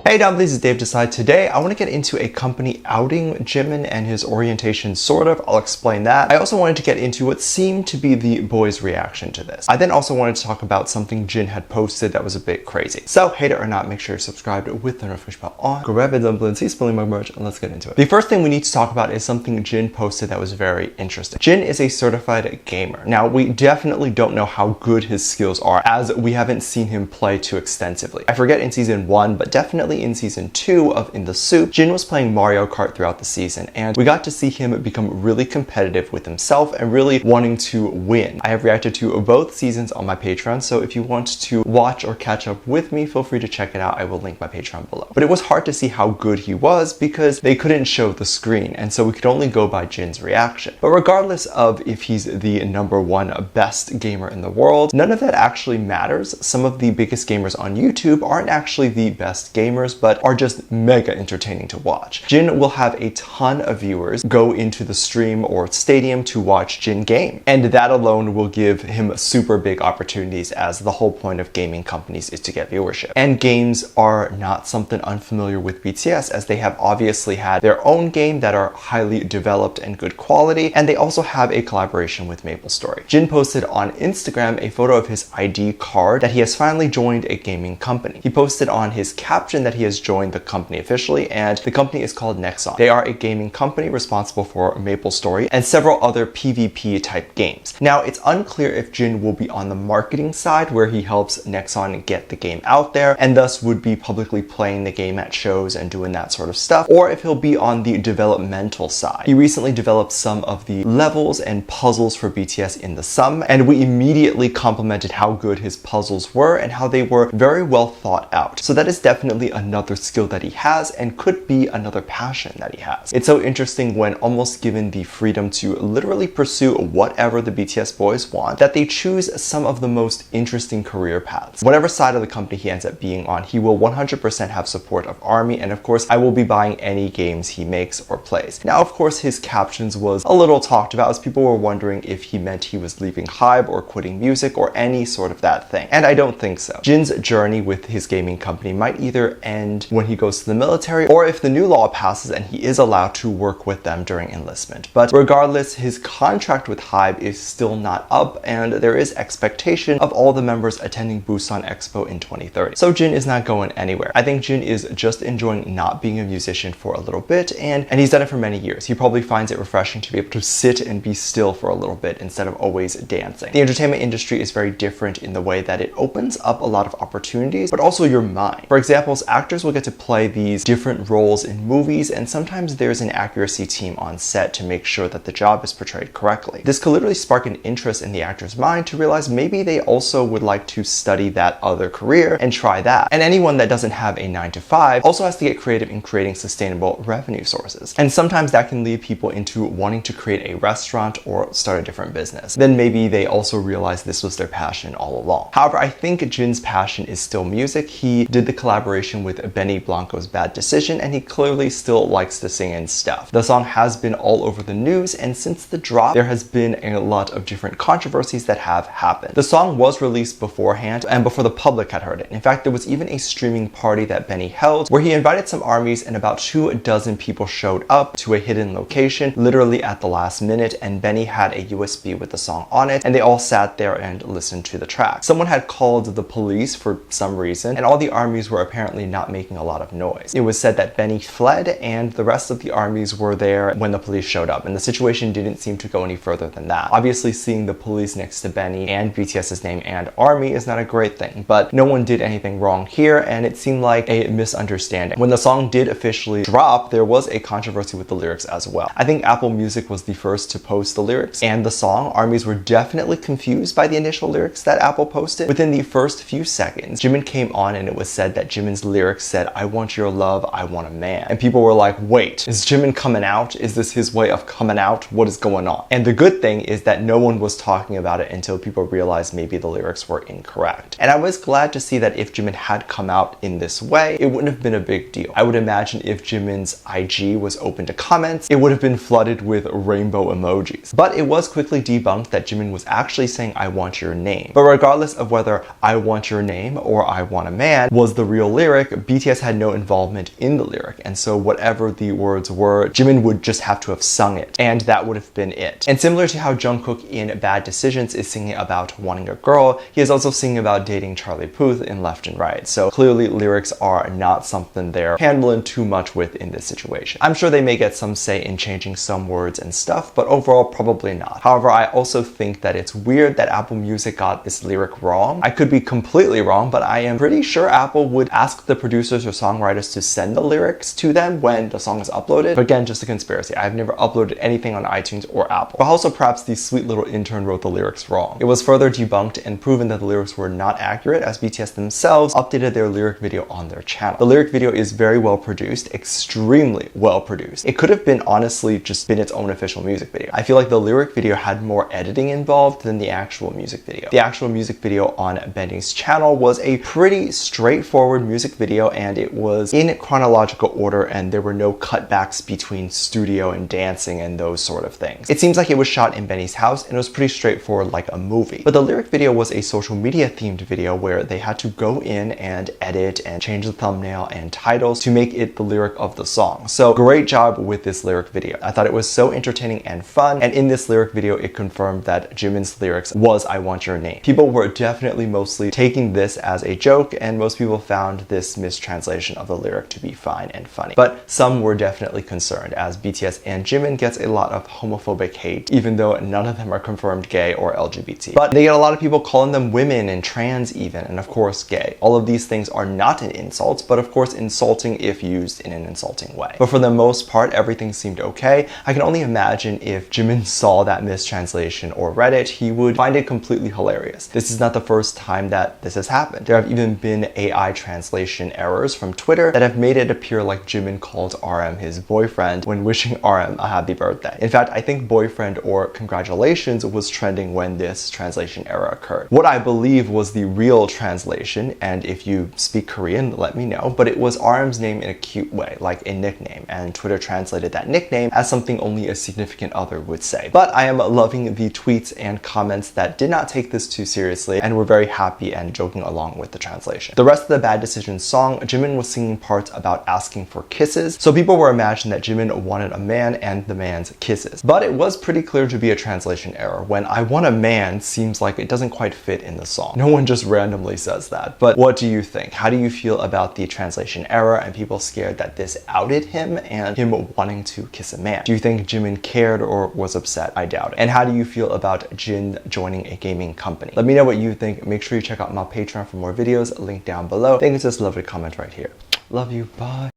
Hey Dom, this is Dave Decide. Today I want to get into a company outing Jimin and his orientation, sort of. I'll explain that. I also wanted to get into what seemed to be the boys' reaction to this. I then also wanted to talk about something Jin had posted that was a bit crazy. So, hate it or not, make sure you're subscribed with the notification bell on. Grab a dumpling, see spilling my merch, and let's get into it. The first thing we need to talk about is something Jin posted that was very interesting. Jin is a certified gamer. Now, we definitely don't know how good his skills are, as we haven't seen him play too extensively. I forget in season 1, but definitely in season 2 of In the Soup, Jin was playing Mario Kart throughout the season, and we got to see him become really competitive with himself and really wanting to win. I have reacted to both seasons on my Patreon, so if you want to watch or catch up with me, feel free to check it out. I will link my Patreon below. But it was hard to see how good he was because they couldn't show the screen, and so we could only go by Jin's reaction. But regardless of if he's the #1 best gamer in the world, none of that actually matters. Some of the biggest gamers on YouTube aren't actually the best gamers, but are just mega entertaining to watch. Jin will have a ton of viewers go into the stream or stadium to watch Jin game, and that alone will give him super big opportunities, as the whole point of gaming companies is to get viewership. And games are not something unfamiliar with BTS, as they have obviously had their own game that are highly developed and good quality, and they also have a collaboration with MapleStory. Jin posted on Instagram a photo of his ID card that he has finally joined a gaming company. He posted on his caption that he has joined the company officially, and the company is called Nexon. They are a gaming company responsible for MapleStory and several other PvP type games. Now, it's unclear if Jin will be on the marketing side, where he helps Nexon get the game out there and thus would be publicly playing the game at shows and doing that sort of stuff, or if he'll be on the developmental side. He recently developed some of the levels and puzzles for BTS in the Sum, and we immediately complimented how good his puzzles were and how they were very well thought out. So that is definitely another skill that he has, and could be another passion that he has. It's so interesting when almost given the freedom to literally pursue whatever the BTS boys want, that they choose some of the most interesting career paths. Whatever side of the company he ends up being on, he will 100% have support of ARMY, and of course I will be buying any games he makes or plays. Now, of course, his captions was a little talked about, as people were wondering if he meant he was leaving HYBE or quitting music or any sort of that thing, and I don't think so. Jin's journey with his gaming company might either end when he goes to the military, or if the new law passes and he is allowed to work with them during enlistment. But regardless, his contract with HYBE is still not up, and there is expectation of all the members attending Busan Expo in 2030. So Jin is not going anywhere. I think Jin is just enjoying not being a musician for a little bit, and he's done it for many years. He probably finds it refreshing to be able to sit and be still for a little bit instead of always dancing. The entertainment industry is very different in the way that it opens up a lot of opportunities, but also your mind. For example, actors will get to play these different roles in movies, and sometimes there's an accuracy team on set to make sure that the job is portrayed correctly. This could literally spark an interest in the actor's mind to realize maybe they also would like to study that other career and try that. And anyone that doesn't have a 9-to-5 also has to get creative in creating sustainable revenue sources. And sometimes that can lead people into wanting to create a restaurant or start a different business. Then maybe they also realize this was their passion all along. However, I think Jin's passion is still music. He did the collaboration with Benny Blanco's Bad Decision, and he clearly still likes to sing and stuff. The song has been all over the news, and since the drop, there has been a lot of different controversies that have happened. The song was released beforehand and before the public had heard it. In fact, there was even a streaming party that Benny held where he invited some armies, and about 24 people showed up to a hidden location literally at the last minute, and Benny had a USB with the song on it, and they all sat there and listened to the track. Someone had called the police for some reason, and all the armies were apparently not making a lot of noise. It was said that Benny fled, and the rest of the armies were there when the police showed up, and the situation didn't seem to go any further than that. Obviously, seeing the police next to Benny and BTS's name and ARMY is not a great thing, but no one did anything wrong here, and it seemed like a misunderstanding. When the song did officially drop, there was a controversy with the lyrics as well. I think Apple Music was the first to post the lyrics and the song. Armies were definitely confused by the initial lyrics that Apple posted. Within the first few seconds, Jimin came on, and it was said that Jimin's lyrics said, "I want your love, I want a man." And people were like, wait, is Jimin coming out? Is this his way of coming out? What is going on? And the good thing is that no one was talking about it until people realized maybe the lyrics were incorrect. And I was glad to see that if Jimin had come out in this way, it wouldn't have been a big deal. I would imagine if Jimin's IG was open to comments, it would have been flooded with rainbow emojis. But it was quickly debunked that Jimin was actually saying, "I want your name." But regardless of whether "I want your name" or "I want a man" was the real lyric, BTS had no involvement in the lyric, and so whatever the words were, Jimin would just have to have sung it, and that would have been it. And similar to how Jungkook in Bad Decisions is singing about wanting a girl, he is also singing about dating Charlie Puth in Left and Right. So clearly lyrics are not something they're handling too much with in this situation. I'm sure they may get some say in changing some words and stuff, but overall probably not. However, I also think that it's weird that Apple Music got this lyric wrong. I could be completely wrong, but I am pretty sure Apple would ask the producers or songwriters to send the lyrics to them when the song is uploaded. But again, just a conspiracy. I've never uploaded anything on iTunes or Apple. But also perhaps the sweet little intern wrote the lyrics wrong. It was further debunked and proven that the lyrics were not accurate as BTS themselves updated their lyric video on their channel. The lyric video is very well produced, extremely well produced. It could have been honestly just been its own official music video. I feel like the lyric video had more editing involved than the actual music video. The actual music video on Benny's channel was a pretty straightforward music video, and it was in chronological order, and there were no cutbacks between studio and dancing and those sort of things. It seems like it was shot in Benny's house, and it was pretty straightforward like a movie. But the lyric video was a social media themed video where they had to go in and edit and change the thumbnail and titles to make it the lyric of the song. So great job with this lyric video. I thought it was so entertaining and fun, and in this lyric video it confirmed that Jimin's lyrics was "I want your name." People were definitely mostly taking this as a joke, and most people found this mistranslation of the lyric to be fine and funny. But some were definitely concerned, as BTS and Jimin gets a lot of homophobic hate, even though none of them are confirmed gay or LGBT. But they get a lot of people calling them women and trans even, and of course gay. All of these things are not an insult, but of course insulting if used in an insulting way. But for the most part, everything seemed okay. I can only imagine if Jimin saw that mistranslation or read it, he would find it completely hilarious. This is not the first time that this has happened. There have even been AI translation errors from Twitter that have made it appear like Jimin called RM his boyfriend when wishing RM a happy birthday. In fact, I think boyfriend or congratulations was trending when this translation error occurred. What I believe was the real translation, and if you speak Korean, let me know, but it was RM's name in a cute way, like a nickname, and Twitter translated that nickname as something only a significant other would say. But I am loving the tweets and comments that did not take this too seriously and were very happy and joking along with the translation. The rest of the Bad Decisions song, Jimin was singing parts about asking for kisses, so people were imagining that Jimin wanted a man and the man's kisses. But it was pretty clear to be a translation error when "I want a man" seems like it doesn't quite fit in the song. No one just randomly says that. But what do you think? How do you feel about the translation error and people scared that this outed him and him wanting to kiss a man? Do you think Jimin cared or was upset? I doubt it. And how do you feel about Jin joining a gaming company? Let me know what you think. Make sure you check out my Patreon for more videos, link down below. Thank you, just lovely comment right here. Love you, bye.